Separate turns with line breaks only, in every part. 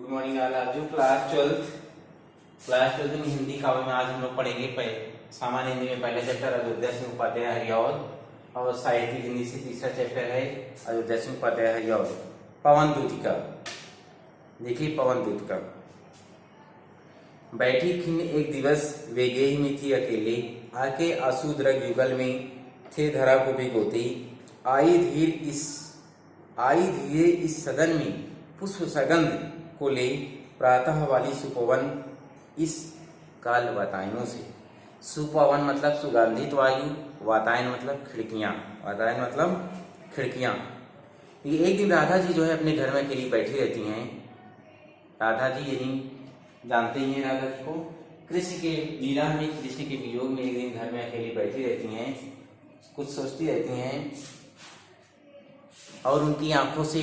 Good morning all. आज जो class twelfth में हिंदी काव्य में आज हम लोग पढ़ेंगे सामान्य हिंदी में पहला चैप्टर अयोध्या सिंह उपाध्याय हरिऔध और साहित्य हिंदी से तीसरा चैप्टर है अयोध्या सिंह उपाध्याय हरिऔध। पवन दूतिका। देखिए पवन दूतिका। बैठी खिन्न एक दिवस वे गेह में थी अकेले, आके आंसू द्रग युगल में थे धरा को भिगोते। आई धीरे इस सदन में पुष्प सगंध को ले, प्रातः वाली सुपवन इस काल वातायनों से। सुपवन मतलब सुगंधित वायु, वातायन मतलब खिड़कियां। वातायन मतलब खिड़कियां। ये एक दिन राधा जी जो है अपने घर में अकेली बैठी रहती हैं। राधा जी यही जानते ही हैं राधा जी को। कृष्ण के लीला में, कृष्ण के वियोग में एक दिन घर में अकेली बैठी रहती हैं, कुछ सोचती रहती हैं और उनकी आंखों से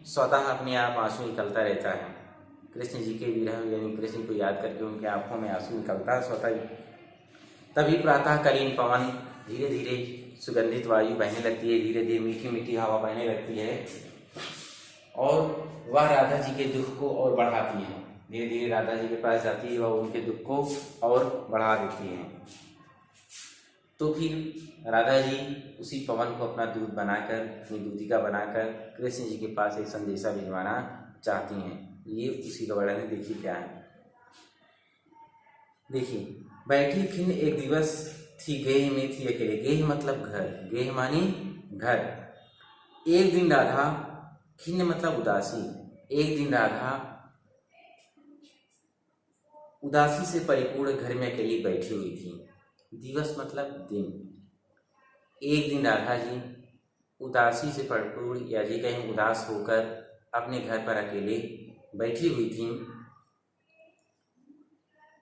स्वतः अपने आप आंसू निकलता रहता है। कृष्ण जी के विरह यानी कृष्ण को याद करके उनके आंखों में आंसू निकलता है स्वतः। तभी प्रातःकालीन पवन धीरे धीरे सुगंधित वायु बहने लगती है, धीरे धीरे मीठी मीठी हवा बहने लगती है और वह राधा जी के दुख को और बढ़ाती है। धीरे धीरे राधा जी के पास जाती है, वह उनके दुख को और बढ़ा देती है। तो फिर राधा जी उसी पवन को अपना दूत बनाकर, अपनी दूतिका बनाकर कृष्ण जी के पास एक संदेशा भिजवाना चाहती हैं। ये उसी का वर्णन है। देखिए क्या है। देखिए, बैठी खिन्न एक दिवस थी गेह में थी अकेले। गेह मतलब घर, गेह माने घर। एक दिन राधा, खिन्न मतलब उदासी। एक दिन राधा उदासी से परिपूर्ण घर में अकेली बैठी हुई थी। दिवस मतलब दिन। एक दिन राधा जी उदासी से भरपूर या जी कहीं उदास होकर अपने घर पर अकेले बैठी हुई थी।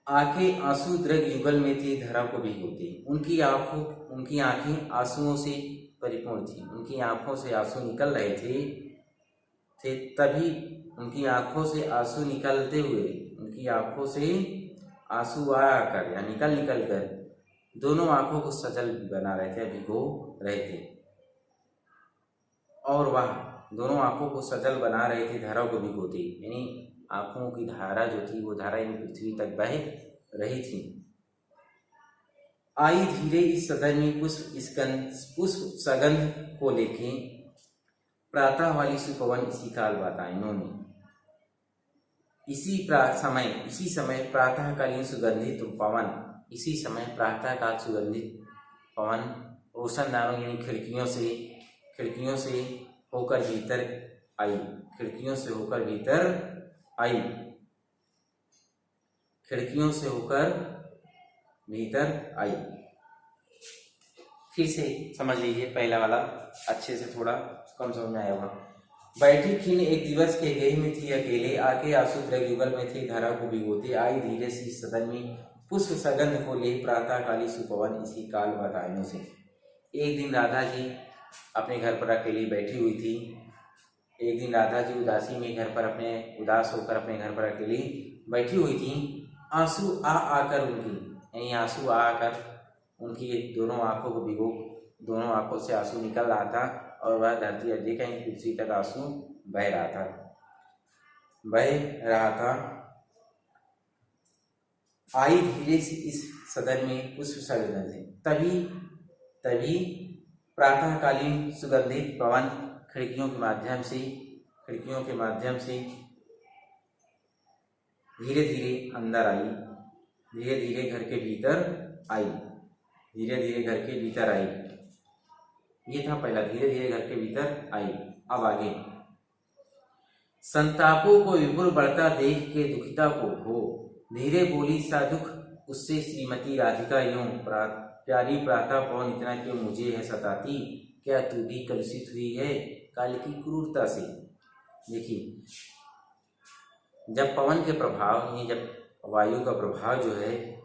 आंखें आंसू द्रग युगल में थी धरा को भिगोती। उनकी आंखें आंसुओं से परिपूर्ण थी। उनकी आंखों से आंसू निकल रहे थे। तभी उनकी आंखों से आंसू निकलते हुए, उनकी आंखों से आंसू आकर या निकल कर दोनों आंखों को सजल बना रहे थे, भिगो रहे थे। और वह दोनों आंखों को सजल बना रहे थे धारा को भिगोते, यानी आंखों की धारा जो थी वो धारा इन पृथ्वी तक बह रही थी। आई धीरे इस सदन में पुष्प सगंध को लेके, प्रातः वाली सुपवन इसी काल वातायनों में। इसी समय प्रातःकालीन सुगंधित पवन, इसी समय प्रातःकाल सुगंधित पवन रोशनदानों यानी खिड़कियों से होकर भीतर आई। खिड़कियों से होकर भीतर आई। खिड़कियों से होकर भीतर आई। फिर से समझ लीजिए पहला वाला अच्छे से, थोड़ा कम समझ में आया होगा। बैठी खिन्न एक दिवस के गेह में थी अकेले, आके आंसू द्रग युगल में थी धारा को भिगोते। आई धीरे से सदन में पुष्प सगंध को ले, प्रातःकाली सुपवन इसी काल वातायनों से। एक दिन राधा जी अपने घर पर अकेली बैठी हुई थी। एक दिन राधा जी उदासी में घर पर उदास होकर अपने घर पर अकेली बैठी हुई थी। आंसू आकर उनकी दोनों आंखों को भिगो, दोनों आंखों से आंसू निकल रहा था और वह धरती अड्डे कहीं कुर्सी तक आंसू बह रहा था। आई धीरे से इस सदन में पुष्प सगंध थे। तभी प्रातःकालीन सुगंधित पवन खिड़कियों के माध्यम से धीरे धीरे अंदर आई। धीरे धीरे घर के भीतर आई। ये था पहला, धीरे धीरे घर के भीतर आई। अब आगे। संतापों को विपुल बढ़ता देख के दुखिता को हो, धीरे बोली सा दुख उससे श्रीमती राधिका यूं, प्यारी प्रातः पवन इतना क्यों मुझे है सताती, क्या तू भी कलुषित हुई है काल की क्रूरता से। देखिए, जब पवन के प्रभाव यानी जब वायु का प्रभाव जो है,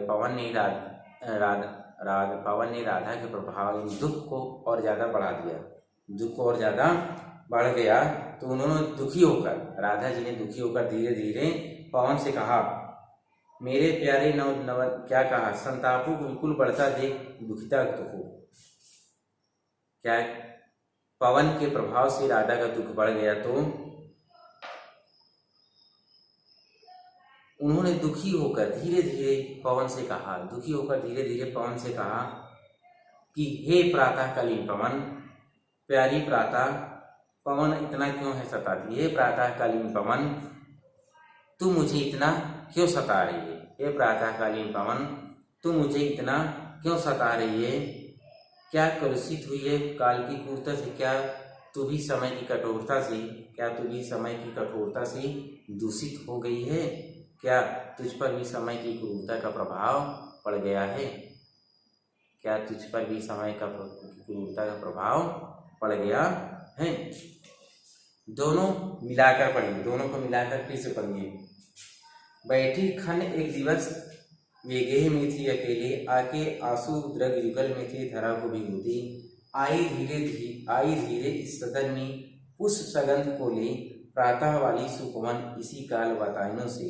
पवन ने राधा के प्रभाव दुख को और ज्यादा बढ़ा दिया। दुख और ज्यादा बढ़ गया तो उन्होंने राधा जी ने दुखी होकर धीरे धीरे पवन से कहा, मेरे प्यारे नव क्या कहा, संतापों को बिल्कुल बढ़ता देख दुखिता तो हो। क्या पवन के प्रभाव से राधा का दुख बढ़ गया तो उन्होंने दुखी होकर धीरे धीरे पवन से कहा, दुखी होकर धीरे धीरे पवन से कहा कि हे प्रातःकालीन पवन, प्यारी प्रातः पवन इतना क्यों है सताती, हे प्रातःकालीन पवन तू मुझे इतना क्यों सता रही है, हे प्रातःकालीन पवन तू मुझे इतना क्यों सता रही है, क्या कलुषित हुई है काल की क्रूरता से, क्या तू भी समय की कठोरता से, क्या तू भी समय की कठोरता से दूषित हो गई है, क्या तुझ पर भी समय की क्रूरता का प्रभाव पड़ गया है, क्या तुझ पर भी समय का क्रूरता का प्रभाव पड़ गया है। दोनों मिलाकर पढ़िए, दोनों को मिलाकर फिर से पढ़िए। बैठी खन एक दिवस वे गेह में थी अकेले, आके आंसू द्रग युगल में थे धरा को भिगोती, आई धीरे इस सदन में उस सगंध को ले, प्रातः वाली सुपवन इसी काल वातायनों से,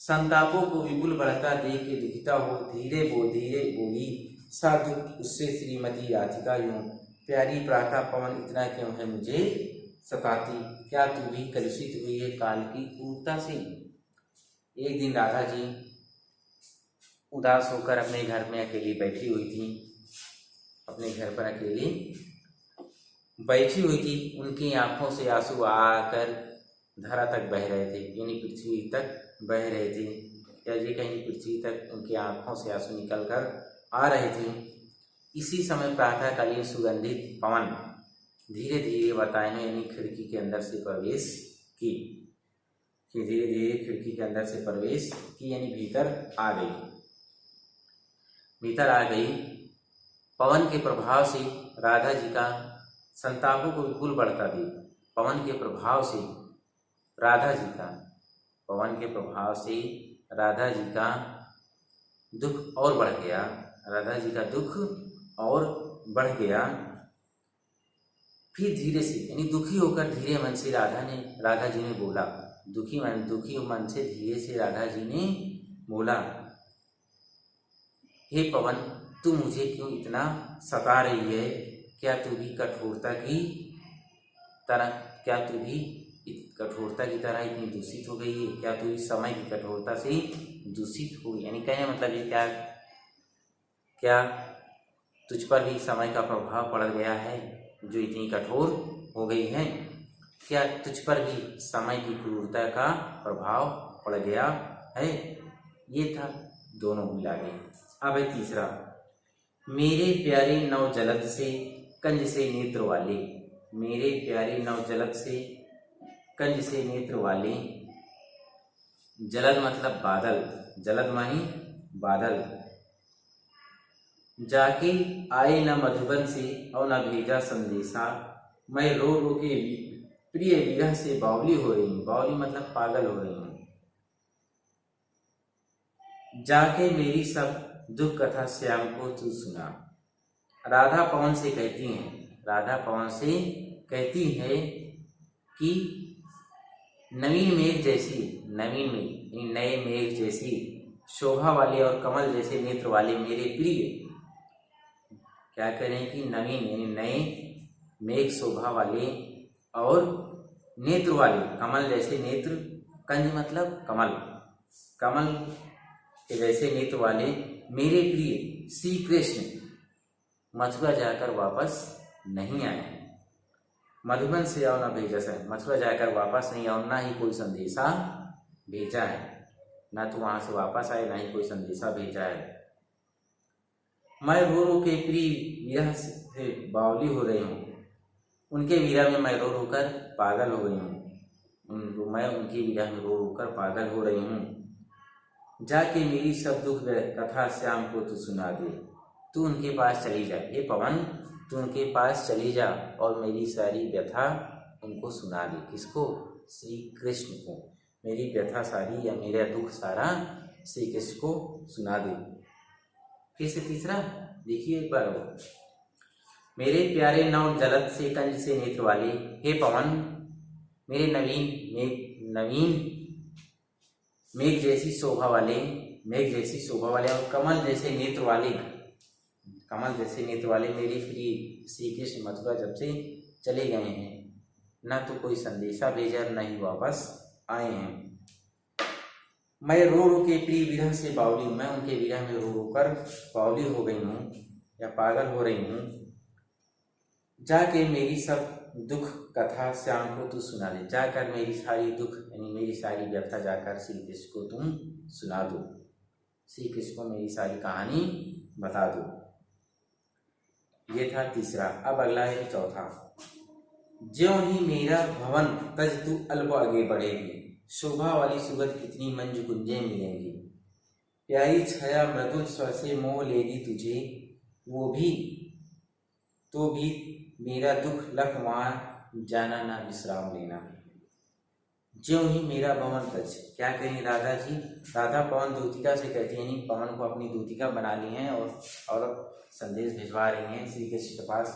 संतापों को विपुल बढ़ता देख के दुखिता हो, धीरे बोली साधु उससे श्रीमती राधिका यूं, प्यारी प्रातः पवन इतना क्यों है मुझे सताती, क्या तू भी कलुषित हुई है काल की क्रूरता से। एक दिन राधा जी उदास होकर अपने घर में अकेली बैठी हुई थी, अपने घर पर अकेली बैठी हुई थी। उनकी आंखों से आंसू आकर धरा तक बह रहे थे, यानी पृथ्वी तक बह रहे थे, या ये कहीं पृथ्वी तक उनकी आंखों से आंसू निकलकर आ रहे थे। इसी समय प्रातःकालीन सुगंधित पवन धीरे धीरे वातायन यानी खिड़की के अंदर से प्रवेश की, धीरे धीरे खिड़की के अंदर से प्रवेश की यानी भीतर आ गई। पवन के प्रभाव से राधा जी का संतापों को विपुल बढ़ता दी, पवन के प्रभाव से राधा जी का दुख और बढ़ गया, राधा जी का दुख और बढ़ गया। फिर धीरे से यानी दुखी होकर धीरे मन से राधा जी ने बोला, दुखी मन से धीरे से राधा जी ने बोला, हे पवन तू मुझे क्यों इतना सता रही है, क्या तू भी कठोरता की तरह इतनी दूषित हो गई है, क्या तू इस समय की कठोरता से दूषित हुई, यानी कहने मतलब ये क्या तुझ पर भी समय का प्रभाव पड़ गया है जो इतनी कठोर हो गई है, क्या तुझ पर भी समय की क्रूरता का प्रभाव पड़ गया है। ये था, दोनों मिला गए। अब है तीसरा, मेरे प्यारे नव जलद से कंज से नेत्र वाले, मेरे प्यारे नव जलद से कंज से नेत्र वाले, जलद मतलब बादल, जलद मानी बादल, जाके आए न मधुबन से और न भेजा संदेशा, मैं रो रो के प्रिय विरह से बावली हो रही हूँ, बावली मतलब पागल हो रही हूँ, जाके मेरी सब दुख कथा श्याम को तू सुना। राधा पवन से कहती है कि नवीन मेघ नए मेघ जैसी शोभा वाले और कमल जैसे नेत्र वाले मेरे प्रिय, क्या करें कि नवीन यानी नए मेघ शोभा वाले और नेत्र वाले कमल जैसे नेत्र, कंज मतलब कमल के जैसे नेत्र वाले मेरे प्रिय श्री कृष्ण मथुरा जाकर वापस नहीं आए, मधुबन से आओ न भेजा है, मथुरा जाकर वापस नहीं आओ, ना ही कोई संदेशा भेजा है, ना तो वहां से वापस आए ना ही कोई संदेशा भेजा है। मैं रो रो के प्रिय विरह से बावली हो रही हूँ, उनके विरह में मैं रो रो कर पागल हो गई हूँ, मैं उनके विरह में रो रो कर पागल हो रही हूँ। जाके मेरी सब दुख कथा श्याम को तू सुना दे, तू उनके पास चली जा, हे पवन तू उनके पास चली जा और मेरी सारी व्यथा उनको सुना दे। किसको? श्री कृष्ण को, मेरी व्यथा सारी या मेरा दुख सारा श्री कृष्ण को सुना दे। फिर से तीसरा देखिए एक बार, मेरे प्यारे नव जलद से कंज से नेत्र वाले, हे पवन मेरे नवीन मेघ जैसी शोभा वाले और कमल जैसे नेत्र वाले मेरे प्रिय श्री कृष्ण मथुरा जब से चले गए हैं, न तो कोई संदेशा भेजा न ही वापस आए हैं। मैं रो रो के प्रिय विरह से बावली, मैं उनके विरह में रो रो कर बावली हो गई हूँ या पागल हो रही हूँ। जाके मेरी सब दुख कथा श्याम को तू सुना दे, जाकर मेरी सारी दुख यानी मेरी सारी व्यथा जाकर श्री कृष्ण को तुम सुना दो, श्री कृष्ण को मेरी सारी कहानी बता दो। ये था तीसरा। अब अगला है चौथा। ज्यों ही मेरा भवन तज तू अल्प आगे बढ़ेगी, शोभा वाली सुगत कितनी मंजू कुंजे मिलेंगी। प्यारी छाया मृदुल स्वर से मोह लेगी तुझे, वो भी तो भी मेरा दुख लख वहाँ जाना ना विश्राम लेना। ज्यों ही मेरा भवन तज, क्या कहें राधा जी, राधा पवन दूतिका से कहती है, पवन को अपनी दूतिका बना ली हैं और संदेश भिजवा रही हैं श्री कृष्ण के पास।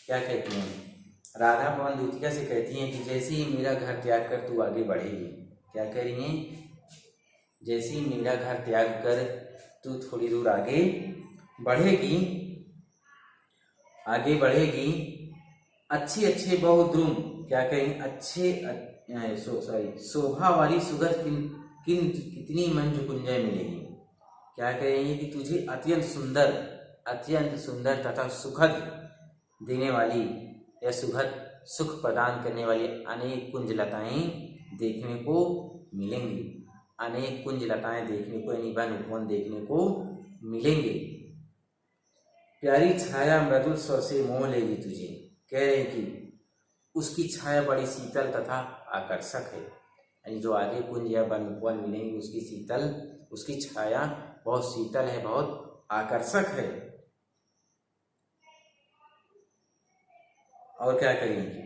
क्या कहती हैं राधा पवन दूतिका से कहती हैं कि जैसे ही मेरा घर त्याग कर तू आगे बढ़ेगी, क्या कह रही हैं, जैसे ही मेरा घर त्याग कर तू थोड़ी दूर आगे बढ़ेगी, अच्छे अच्छे बहुद्रुम, क्या कहें अच्छे शोभा वाली सुगंध कितनी मंजू कुंजय मिलेगी। क्या कहेंगे कि तुझे अत्यंत सुंदर तथा सुखद देने वाली या सुखद सुख प्रदान करने वाली अनेक कुंजलताएं देखने को मिलेंगी, अनेक कुंजलताएं देखने को यानी वन उपवन देखने को मिलेंगे। प्यारी छाया मृदुल स्वर से मोह लेगी तुझे, कह रहे हैं कि उसकी छाया बड़ी शीतल तथा आकर्षक है, यानी जो आगे कुंज या वन उपवन मिलेंगे उसकी छाया बहुत शीतल है, बहुत आकर्षक है। और क्या करेंगे,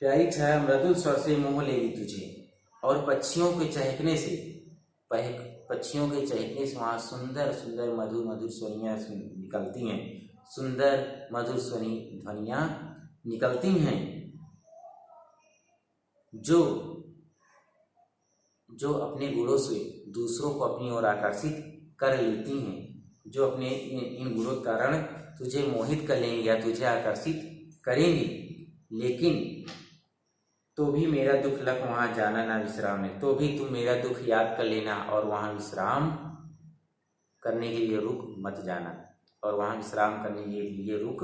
प्यारी छाया मृदुल स्वर से मोह लेगी तुझे, और पक्षियों के चहकने से वहाँ सुंदर सुंदर मधुर मधुर ध्वनियाँ निकलती हैं, सुंदर मधुर ध्वनियाँ निकलती हैं, जो अपने गुणों से दूसरों को अपनी ओर आकर्षित कर लेती हैं, जो अपने इन गुणों के कारण तुझे मोहित कर लेंगी या तुझे आकर्षित करेंगी। लेकिन तो भी मेरा दुख लख वहाँ जाना ना विश्राम है, तो भी तुम मेरा दुख याद कर लेना और वहाँ विश्राम करने के लिए रुक मत जाना, और वहाँ विश्राम करने के लिए रुक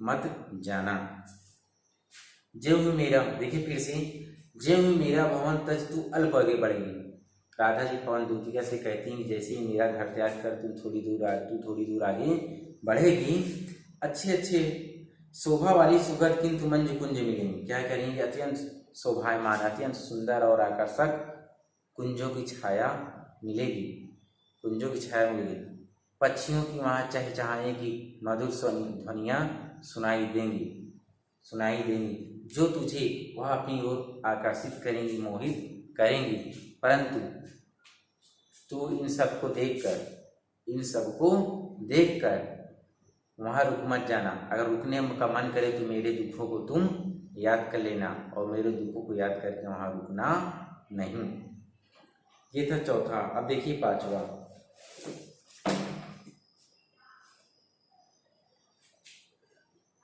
मत जाना। ज्यों ही मेरा, देखिए फिर से, ज्यों ही मेरा भवन तज तू अल्प आगे बढ़ेगी। राधा जी पवन दूतिका से कहती हैं जैसे ही मेरा घर त्याग कर तू थोड़ी दूर आगे बढ़ेगी, अच्छे शोभा वाली सुगंध किंतु मंजू कुंज मिलेंगी। क्या करेंगे, अत्यंत शोभायमान अत्यंत सुंदर और आकर्षक कुंजों की छाया मिलेगी, पक्षियों की वहाँ चहचहाने की मधुर ध्वनियाँ सुनाई देंगी, जो तुझे वह अपनी ओर आकर्षित करेंगी, मोहित करेंगी। परंतु तू इन सबको देखकर वहाँ रुक मत जाना, अगर रुकने का मन करे तो मेरे दुखों को तुम याद कर लेना, और मेरे दुखों को याद करके वहाँ रुकना नहीं। ये था चौथा। अब देखिए पांचवा।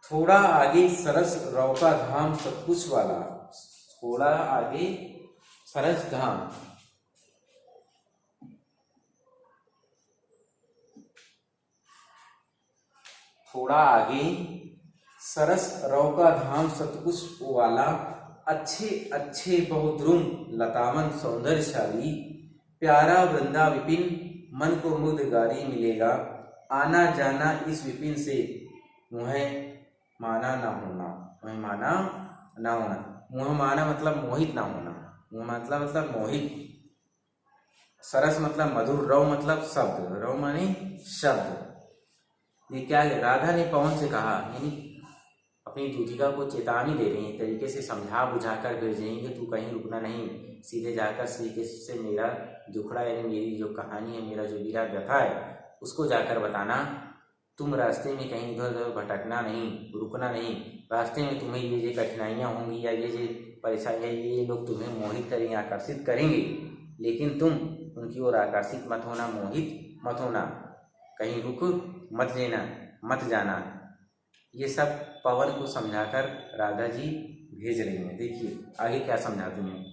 थोड़ा आगे सरस रौका धाम सतकुछ वाला, थोड़ा आगे सरस धाम, थोड़ा आगे सरस रौका धाम सतपुष्प वाला, अच्छे बहुद्रुम लतावन सौंदर्यशाली, प्यारा वृंदा विपिन मन को मुग्ध गारी मिलेगा। आना जाना इस विपिन से मुँह माना ना होना, मुँह माना मतलब मोहित ना होना, मुँह मतलब मोहित, सरस मतलब मधुर, रौ मतलब शब्द, रौ माने शब्द। ये क्या है, राधा ने पवन से कहा, यानी अपनी दूतिका को चेतावनी दे रही है, तरीके से समझा बुझा कर भेज रही है कि तू कहीं रुकना नहीं, सीधे जाकर श्री कृष्ण से मेरा दुखड़ा यानी मेरी जो कहानी है, मेरा जो विरह व्यथा है उसको जाकर बताना। तुम रास्ते में कहीं इधर उधर भटकना नहीं, रुकना नहीं, रास्ते में तुम्हें ये जो कठिनाइयाँ होंगी या ये जो परेशानियाँ, ये लोग तुम्हें मोहित करेंगे, आकर्षित करेंगे, लेकिन तुम उनकी ओर आकर्षित मत होना, मोहित मत होना, कहीं रुक मत जाना। ये सब पवन को समझाकर राधा जी भेज रही हैं। देखिए आगे क्या समझाती हैं।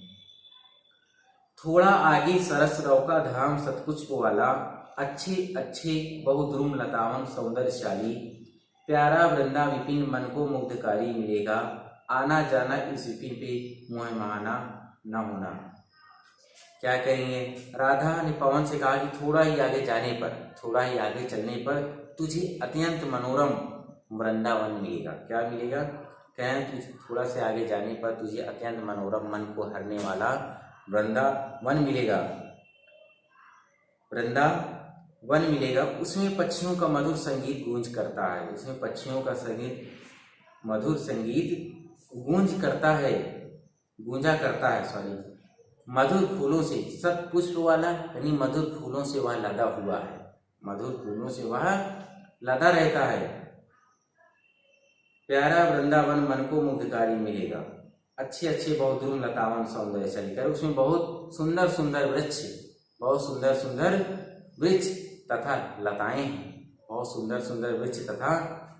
थोड़ा आगे सरस रौका धाम सतपुष्प वाला, अच्छे अच्छे बहुद्रुम लतावन सौंदर्यशाली, प्यारा वृंदा विपिन मन को मुग्धकारी मिलेगा, आना जाना इस विपिन पे मोह महाना न होना। क्या कहेंगे? राधा ने पवन से कहा कि थोड़ा ही आगे जाने पर, थोड़ा ही आगे चलने पर तुझे अत्यंत मनोरम वृंदावन मिलेगा। क्या मिलेगा? कहें तुझे थोड़ा से आगे जाने पर तुझे अत्यंत मनोरम मन को हरने वाला वृंदावन मिलेगा, वृंदावन मिलेगा। उसमें पक्षियों का मधुर संगीत गूंज करता है, उसमें पक्षियों का संगीत मधुर संगीत गूंज करता है, गूंजा करता है सॉरी, मधुर फूलों से, सतपुष्प वाला यानी मधुर फूलों से वह लदा हुआ है, मधुर फूलों से वह लदा रहता है। प्यारा वृंदावन मन को मुग्धकारी मिलेगा, अच्छे अच्छे बहुद्रुम लतावन सौंदर्य चलिकर, उसमें बहुत सुंदर सुंदर वृक्ष, बहुत सुंदर सुंदर वृक्ष तथा लताएं हैं, बहुत सुंदर सुंदर वृक्ष तथा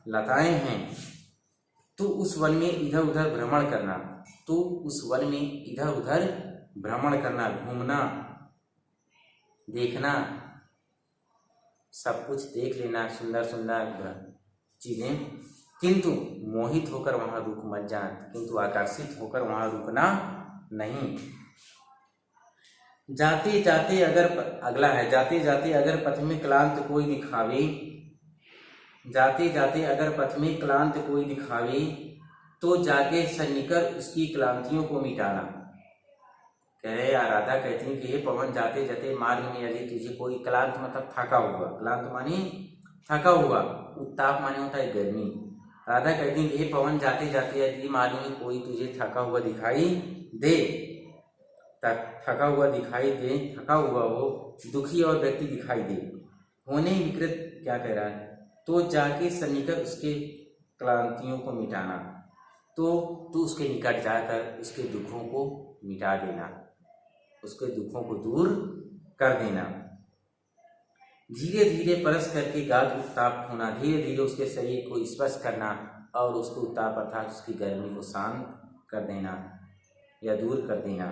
लताएं हैं। तू उस वन में इधर उधर भ्रमण करना, तू उस वन में इधर उधर भ्रमण करना, घूमना, देखना, सब कुछ देख लेना, सुंदर सुंदर चीजें, किंतु मोहित होकर वहां रुक मत जाना, किंतु आकर्षित होकर वहां रुकना नहीं। जाते जाते अगर, अगला है, जाते जाते अगर पथ में क्लांत कोई दिखावे, जाते जाते अगर पथ में क्लांत कोई दिखावे, तो जाके सन्निकर उसकी क्लांतियों को मिटाना। कह रहे राधा कहती है कि हे पवन, जाते जाते मार्ग में यदि तुझे कोई क्लांत मतलब थका हुआ, क्लांत माने थका हुआ, उत्ताप माने होता है गर्मी। राधा कहती है हे पवन, जाते जाते यदि मार्ग में कोई तुझे थका हुआ दिखाई दे, थका हुआ दिखाई दे, थका हुआ हो, दुखी और व्यक्ति दिखाई दे, होने विकृत, क्या कह रहा है, तो जाके सन्निकट उसके क्लांतियों को मिटाना, तो तू उसके निकट जाकर उसके दुखों को मिटा देना, उसके दुखों को दूर कर देना। धीरे धीरे परस करके गाद उत्ताप होना, धीरे धीरे उसके शरीर को स्पर्श करना और उसको उत्ताप अर्थात उसकी गर्मी को शांत कर देना या दूर कर देना।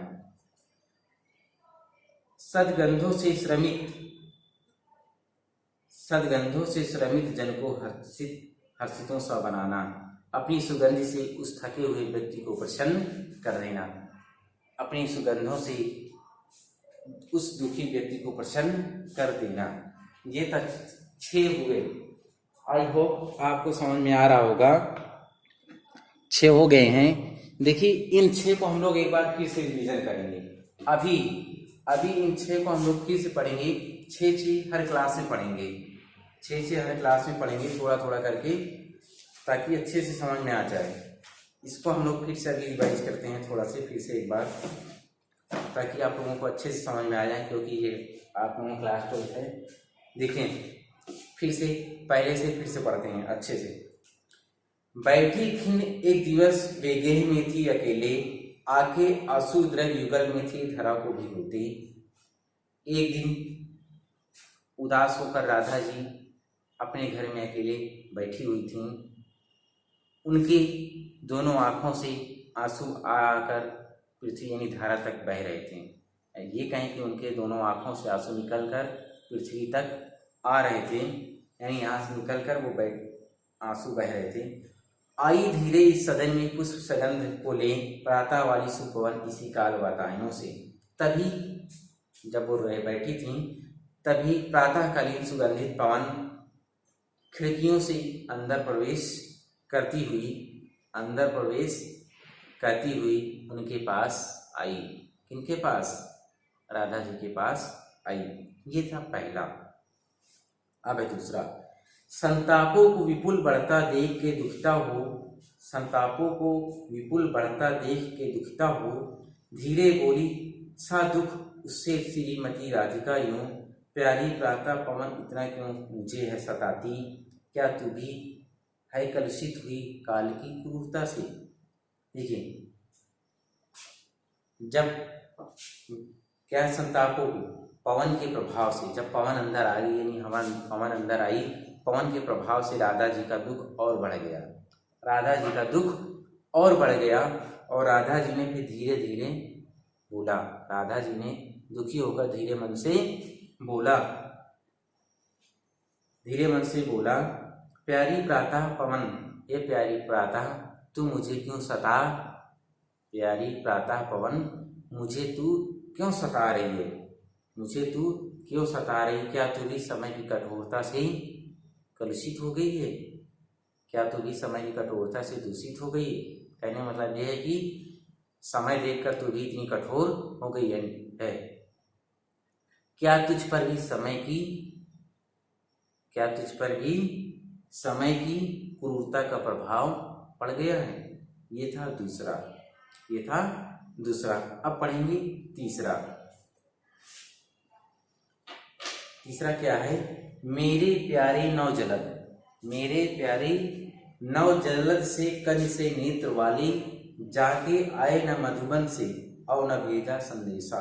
सदगंधों से श्रमित जन को हर्षितों सा बनाना, अपनी सुगंध से उस थके हुए व्यक्ति को प्रसन्न कर देना, अपनी सुगंधों से उस दुखी व्यक्ति को प्रसन्न कर देना। ये तक 6 हुए, आई होप आपको समझ में आ रहा होगा। 6 हो गए हैं। देखिए इन 6 को हम लोग एक बार फिर से रिवीजन करेंगे। अभी इन 6 को हम लोग फिर से पढ़ेंगे, 6 हर क्लास में पढ़ेंगे, 6 हर क्लास में पढ़ेंगे थोड़ा थोड़ा करके, ताकि अच्छे से समझ में आ जाए। इसको हम लोग फिर से अभी रिवाइज करते हैं थोड़ा से फिर से एक बार, ताकि आप लोगों को अच्छे से समझ में आ जाए, क्योंकि ये आप लोगों का क्लास 12 है। देखें फिर से, पहले से फिर से पढ़ते हैं अच्छे से। बैठी खिन एक दिवस बेगेह में थी अकेले, आके आंसू द्रग युगल में थी धरा को भिगोती। एक दिन उदास होकर राधा जी अपने घर में अकेले बैठी हुई थीं। उनकी दोनों आंखों से आंसू आकर पृथ्वी यानी धारा तक बह रहे थे। ये कहें कि उनके दोनों आंखों से आंसू निकलकर पृथ्वी तक आ रहे थे, यानी यहाँ से निकलकर वो आंसू बह रहे थे। आई धीरे इस सदन में पुष्प सगंध को ले, प्रातः वाली सुपवन इसी काल वातायनों से। तभी जब वो बैठी थी, तभी प्रातःकालीन सुगंधित पवन खिड़कियों से अंदर प्रवेश करती हुई उनके पास आई। किनके पास? राधा जी के पास आई। ये था पहला। अब है दूसरा। संतापों को विपुल बढ़ता देख के दुखता हो, संतापों को विपुल बढ़ता देख के दुखता हो, धीरे बोली सा दुख उससे श्रीमती राधिका यूं, प्यारी प्रातः पवन इतना क्यों मुझे है सताती, क्या तू भी है कलुषित हुई काल की क्रूरता से। देखिए जब क्या संतापों को पवन के प्रभाव से, जब पवन अंदर आ गई यानी पवन अंदर आई, पवन के प्रभाव से राधा जी का दुख और बढ़ गया, राधा जी का दुख और बढ़ गया। और राधा जी ने फिर धीरे धीरे बोला, राधा जी ने दुखी होकर धीरे मन से बोला, प्यारी प्रातः पवन, ये प्यारी प्रातः तू मुझे क्यों सता, प्यारी प्रातः पवन मुझे तू क्यों सता रही है, मुझे तू क्यों सता रही, क्या तू भी समय की कठोरता से कलुषित हो गई है, क्या तू भी समय की कठोरता से दूषित हो गई है। कहने का मतलब यह है कि समय देखकर तू भी इतनी कठोर हो गई है। क्या तुझ पर भी समय की क्रूरता का प्रभाव पड़ गया है। ये था दूसरा। अब पढ़ेंगे तीसरा क्या है, मेरे प्यारे नवजलद से कन से नेत्र वाली, जाके आए न मधुबन से और न भेजा संदेशा।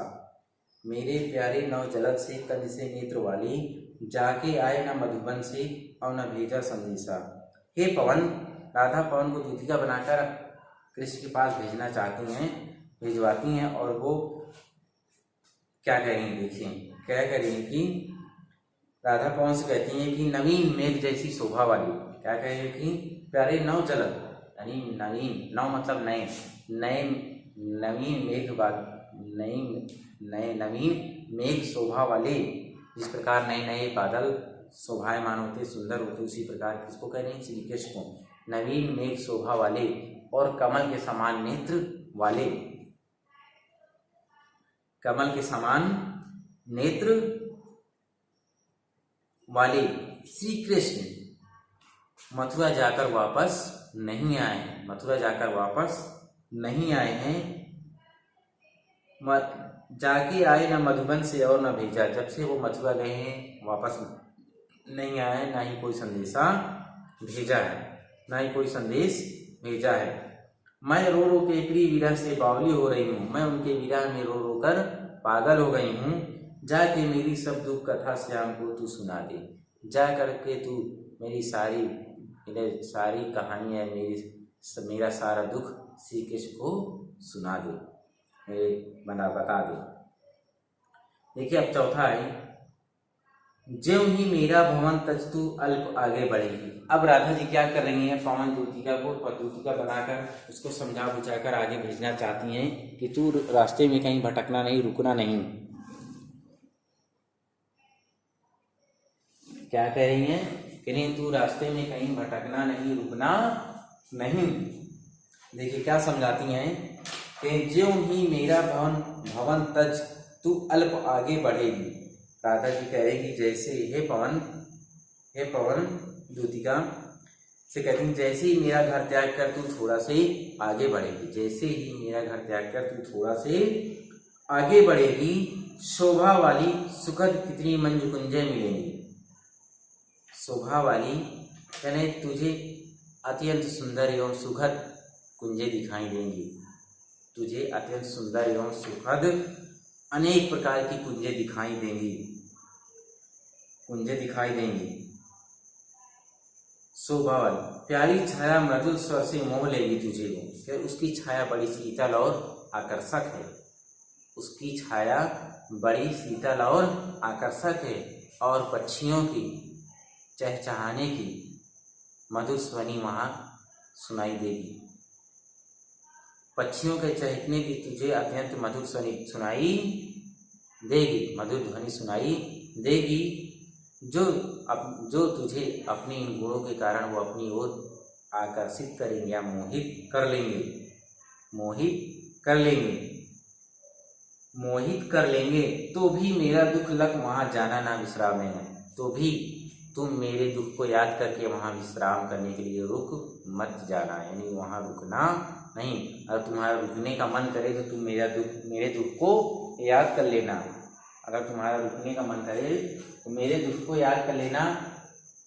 मेरे प्यारे नवजलद से कन से नेत्र वाली, जाके आए न मधुबन से और न भेजा संदेशा। हे पवन, राधा पवन को दूतिका बनाकर कृष्ण के पास भेजना चाहती हैं, भिजवाती हैं, और वो क्या करेंगे, देखिए क्या करेंगे कि राधा पवन से कहती हैं कि नवीन मेघ जैसी शोभा वाली, क्या कहेंगे कि प्यारे नवजलद, यानी नवीन, नव मतलब नए नवीन मेघ शोभा वाले, जिस प्रकार नए बादल शोभायमान होते, सुंदर होते, उसी प्रकार किसको कह रहे हैं, श्री कृष्ण को, नवीन मेघ शोभा वाले और कमल के समान नेत्र वाले श्री कृष्ण मथुरा जाकर वापस नहीं आए हैं, जाके आए न मधुबन से और न भेजा, जब से वो मथुरा गए हैं वापस नहीं आए, ना ही कोई संदेश भेजा है। मैं रो रो के प्रिय विरह से बावली हो रही हूँ, मैं उनके विरह में रो रो कर पागल हो गई हूँ। जाके मेरी सब दुख कथा श्याम को तू सुना दे, जा करके तू मेरी सारी कहानी है, मेरा सारा दुख श्री कृष्ण को सुना दे, बता दे। देखिए अब चौथा है, ज्यों ही मेरा भवन तज तू अल्प आगे बढ़ेगी। अब राधा जी क्या कर रही हैं, पवन दूतिका को दूतिका बनाकर उसको समझा बुझाकर आगे भेजना चाहती हैं कि तू रास्ते में कहीं भटकना नहीं, रुकना नहीं। क्या कह रही हैं, कह रही तू रास्ते में कहीं भटकना नहीं, रुकना नहीं। देखिए क्या समझाती हैं कि ज्यों ही मेरा भवन तज तू अल्प आगे बढ़ेगी। राधा जी कह रही कि जैसे हे पवन दूतिका से कहती हैं, जैसे ही मेरा घर त्याग कर तू थोड़ा से आगे बढ़ेगी, जैसे ही मेरा घर त्याग कर तू थोड़ा से आगे बढ़ेगी, शोभा वाली सुखद कितनी मंजू कुंजें मिलेंगी। शोभा वाली यानी तुझे अत्यंत सुंदर एवं सुखद कुंजें दिखाई देंगी, तुझे अत्यंत सुंदर एवं सुखद अनेक प्रकार की कुंजें दिखाई देंगी। शोभा वाली प्यारी छाया मृदुल स्वर से मोह लेगी तुझे, फिर उसकी छाया बड़ी शीतल और आकर्षक है, उसकी छाया बड़ी शीतल और आकर्षक है, और पक्षियों की चहचहाने की मधुर ध्वनि वहां सुनाई देगी। पक्षियों के चहकने की तुझे अत्यंत मधुर ध्वनि सुनाई देगी, जो तुझे अपने इन गुणों के कारण वो अपनी ओर आकर्षित करेंगे या मोहित कर लेंगे। तो भी मेरा दुख लग वहां जाना ना विश्राम है, तो भी तुम मेरे दुख को याद करके वहां विश्राम करने के लिए रुक मत जाना, यानी वहां रुकना नहीं। अगर तुम्हारा रुकने का मन करे तो तुम मेरे दुख को याद कर लेना, अगर तुम्हारा रुकने का मन करे तो मेरे दुख को याद कर लेना,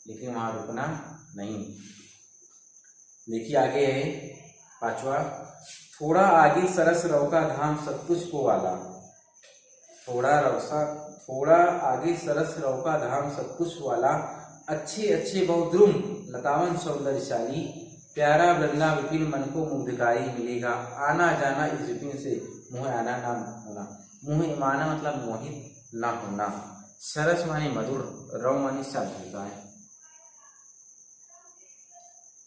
लेकिन वहां रुकना नहीं। देखिए आगे है पांचवा, थोड़ा आगे सरस रौका धाम सतपुष्प वाला, थोड़ा आगे सरस रौका धाम सतपुष्प वाला, अच्छे बहुद्रुम लतावन सौंदर्यशाली, प्यारा वृंदा विपिन मन को मुग्धकारी मिलेगा, आना जाना इस विपिन से मुँह आना ना होना। मोह माना मतलब मोहित ना होना। सरस माने मधुर, रव माने शांत होता है।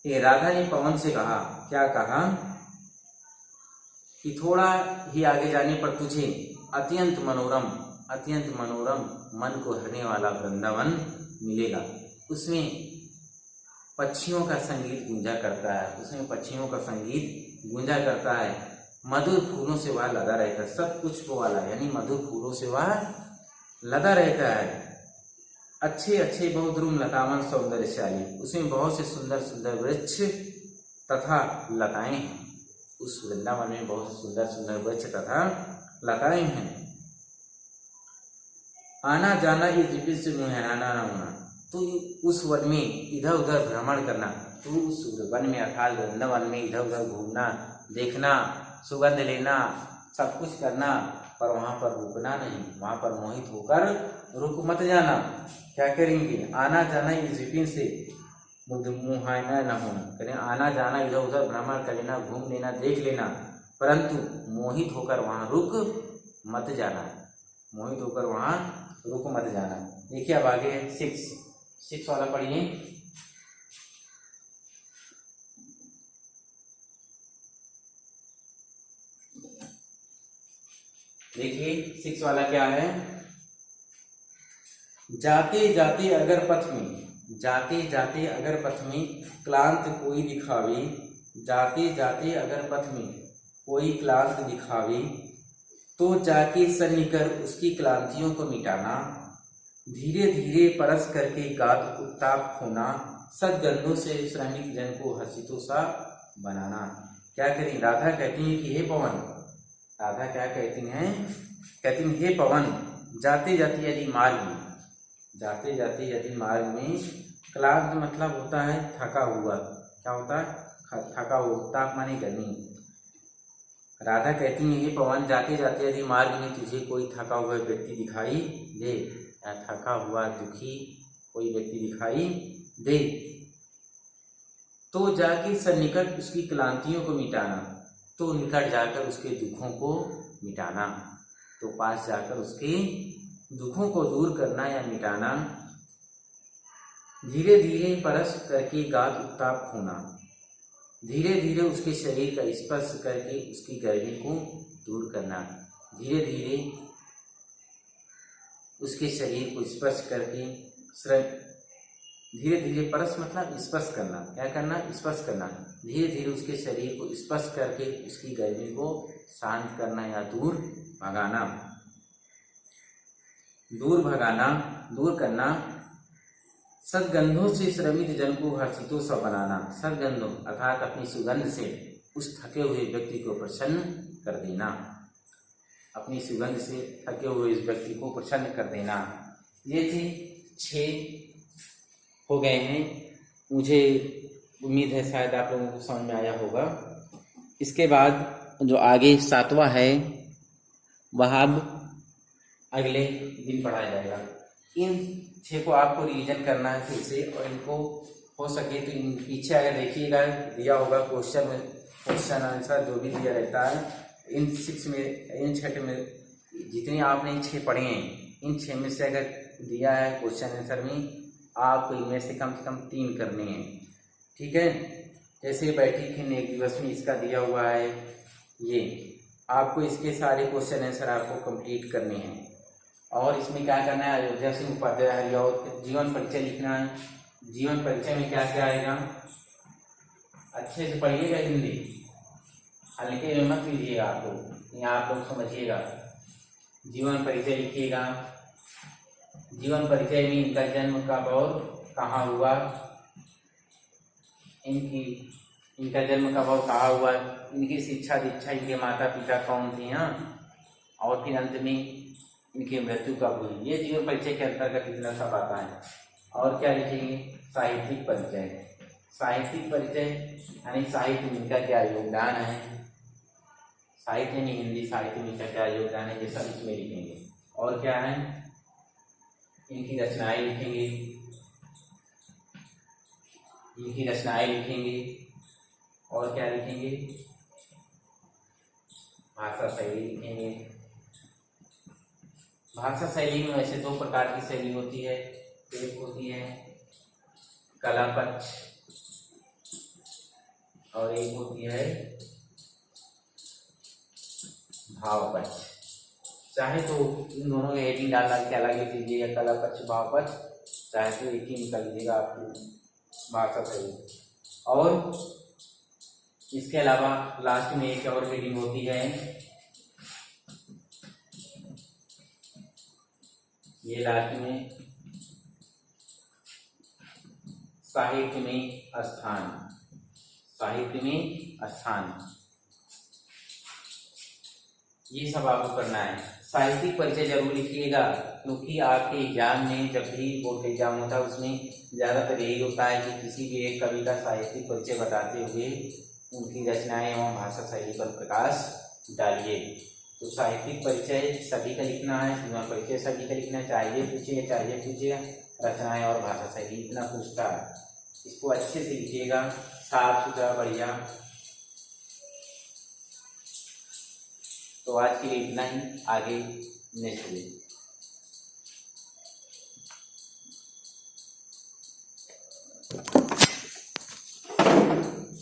ये राधा ने पवन से कहा, क्या कहा कि थोड़ा ही आगे जाने पर तुझे अत्यंत मनोरम मन को हरने वाला वृंदावन मिलेगा। उसमें पक्षियों का संगीत गूंजा करता है, मधुर फूलों से वह लदा रहता है। सब कुछ वो वाला यानी मधुर फूलों से वह लदा रहता है। अच्छे अच्छे बहुद्रुम लतावन सौंदर्यशाली, उसमें बहुत से सुंदर सुंदर वृक्ष तथा लताएं हैं। उस वृंदावन में बहुत से सुंदर सुंदर वृक्ष तथा लताएं हैं। आना जाना ये जीवित से मुँह हराना न होना। तो उस वन में इधर उधर भ्रमण करना, तो उस वन में अर्थात वृंदावन में इधर उधर घूमना, देखना, सुगंध लेना, सब कुछ करना, पर वहाँ पर रुकना नहीं, वहाँ पर मोहित होकर रुक मत जाना। क्या करेंगे? आना जाना ये जीवित से मुहायना न होना, करें आना जाना इधर उधर भ्रमण कर लेना, घूम लेना, देख लेना, परंतु मोहित होकर वहाँ रुक मत जाना, देखिए अब आगे 6 वाला पढ़िए। देखिए 6 वाला क्या है? जाते जाते अगर पथ में क्लांत कोई दिखावे, तो जाके सन्निकर उसकी क्लांतियों को मिटाना, धीरे धीरे परस करके गात उत्ताप होना, सदगंधों से श्रमिक जन को हर्षितों सा बनाना। क्या करें? राधा कहती है कि हे पवन, राधा क्या कहती हैं? हे पवन, जाते जाते यदि मार्ग में क्लांत मतलब होता है थका हुआ। क्या होता है? थका हुआ। ताप माने गर्मी। राधा कहती है हे पवन, जाते जाते यदि मार्ग में तुझे कोई थका हुआ व्यक्ति दिखाई दे, या थका हुआ दुखी कोई व्यक्ति दिखाई दे, तो जाके सन्निकट उसकी क्लांतियों को मिटाना, तो निकट जाकर उसके दुखों को मिटाना, तो पास जाकर उसके दुखों को दूर करना या मिटाना, धीरे धीरे परस करके गात उत्ताप होना, धीरे धीरे उसके शरीर का स्पर्श करके उसकी गर्मी को दूर करना, धीरे धीरे उसके शरीर को स्पर्श करके धीरे धीरे परस मतलब स्पर्श करना। क्या करना? स्पर्श करना। धीरे धीरे उसके शरीर को स्पर्श करके उसकी गर्मी को शांत करना या दूर करना। सदगंधों से श्रमित जन को हर्षितों सा बनाना। सदगंधों अर्थात अपनी सुगंध से उस थके हुए व्यक्ति को प्रसन्न कर देना। अपनी सुगंध से थके हुए इस व्यक्ति को प्रसन्न कर देना। ये थे 6 हो गए हैं। मुझे उम्मीद है शायद आप लोगों को समझ में आया होगा। इसके बाद जो आगे 7वां है वह अब अगले दिन पढ़ाया जाएगा। इन 6 को आपको रिवीजन करना है फिर से, और इनको हो सके तो इन पीछे अगर देखिएगा दिया होगा क्वेश्चन आंसर जो भी दिया रहता है, इन 6 में जितने आपने 6 पढ़े हैं, इन 6 में से अगर दिया है क्वेश्चन आंसर में, आपको इनमें से कम 3 करने हैं। ठीक है? जैसे बैठी खिन एक दिवस में इसका दिया हुआ है, ये आपको इसके सारे क्वेश्चन आंसर आपको कंप्लीट करने हैं। और इसमें क्या करना है? अयोध्या सिंह उपाध्याय हरिऔध जीवन परिचय लिखना है। जीवन परिचय में क्या क्या आएगा? अच्छे से पढ़िएगा हिंदी, हल्के में मत लीजिएगा। आपको यहाँ आप लोग समझिएगा। जीवन परिचय लिखिएगा। जीवन परिचय में इनका जन्म कब और कहाँ हुआ, इनका जन्म कब और कहाँ हुआ, इनकी शिक्षा दीक्षा, इनके माता पिता कौन थे, और फिर अंत में इनकी मृत्यु कब हुई। ये जीवन परिचय के अंतर्गत इतना सब आता है। और क्या लिखेंगे? साहित्यिक परिचय। साहित्यिक परिचय यानी साहित्य में इनका क्या योगदान है, साहित्य में हिंदी साहित्य में क्या योगदान है, ये सब इसमें लिखेंगे। और क्या है? इनकी रचनाएं लिखेंगे, और क्या लिखेंगे? भाषा शैली लिखेंगे, भाषा शैली में वैसे 2 प्रकार की शैली होती है। एक होती है कला पक्ष और एक होती है भाव पक्ष। चाहे तो इन दोनों के हेडिंग डालना क्या अलग लीजिएगा, कला पक्ष भाव पक्ष, चाहे तो एक ही निकल लीजिएगा आपकी भाषा शैली। और इसके अलावा लास्ट में एक और हेडिंग होती है, ये लास्ट में साहित्य में स्थान। साहित्य में स्थान ये सब आपको करना है। साहित्यिक परिचय जरूर लिखिएगा, क्योंकि आपके एग्जाम में जब भी बोर्ड एग्जाम होता है उसमें ज़्यादातर यही होता है कि किसी भी एक कवि का साहित्यिक परिचय बताते हुए उनकी रचनाएं एवं भाषा शैली पर प्रकाश डालिए। तो साहित्यिक परिचय सभी का लिखना है, सीमा परिचय सभी का लिखना है, चाहिए पूछिए रचनाएं और भाषा शैली इतना पूछता है। इसको अच्छे से लिखिएगा, साफ सुथरा बढ़िया। तो आज के लिए इतना ही, आगे नेक्स्ट वीक।